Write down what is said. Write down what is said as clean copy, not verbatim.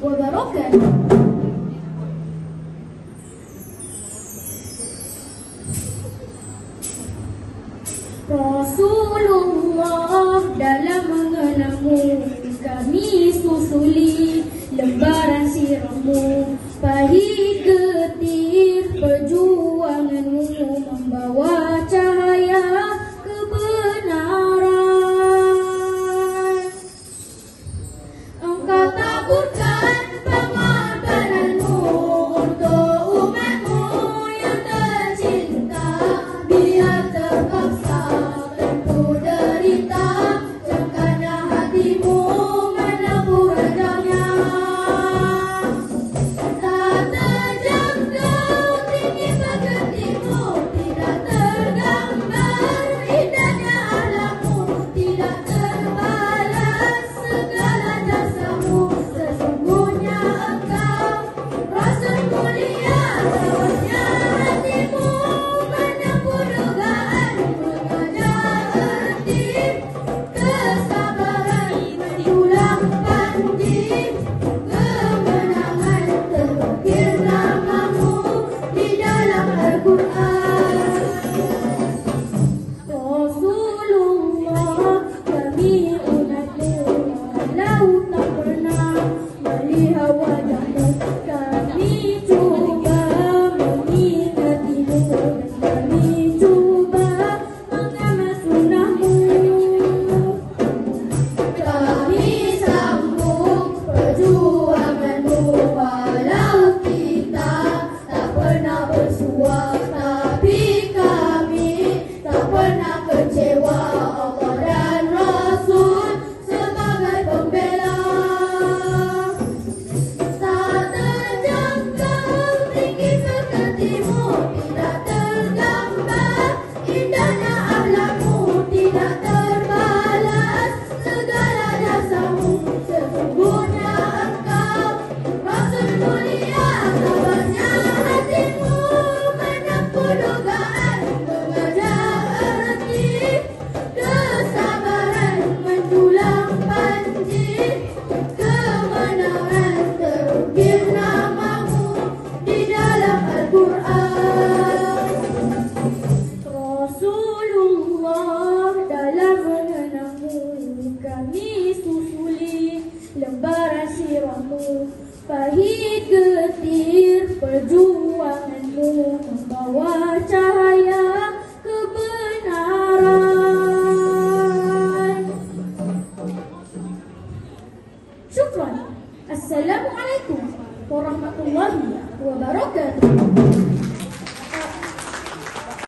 wabarakatuh. Rasulullah, dalam mengenangmu kami susuli lembaran sirahmu, pahit getir perjuanganmu membawa cahaya kebenaran. Engkau taburkan pengorbananmu untuk umatmu yang tercinta, biar terpaksa tentu derita, camkanlah hatimu menabur rajanya. Tak terjangkau tinggi pekertimu, tidak tergambar indahnya alammu, tidak terbalas segala jasamu. Sesungguhnya engkau Rasul mulia, tawasnya hatimu menempuh dugaan, mengejar erti kesabaran, menjulang panji kemenangan, terukir namamu di dalam Al-Quran. Rasulullah, kami umatmu, walau tak pernah melihat wajahmu, kami cuba mengingatimu, dan kami cuba mengamal sunnahmu. Kami sambung perjuanganmu, walau kita tak pernah bersua, tapi kami tak pernah kecewa. Allah dan Rasul sebagai pembela. Tak terjangkau tinggi pekertimu, tidak tergambar indahnya akhlakmu, tidak terbalas segala jasamu. Sesungguhnya engkau Rasul mulia, tawasnya hatimu menempuh dugaan, mengejar erti kesabaran, menjulang panji kemenangan, terukir namamu di dalam Al-Quran. Rasulullah, dalam mengenangmu kami susuli lembaran sirahmu, pahit getir perjuanganmu membawa cahaya kebenaran. Syukran. Assalamualaikum warahmatullahi wabarakatuh.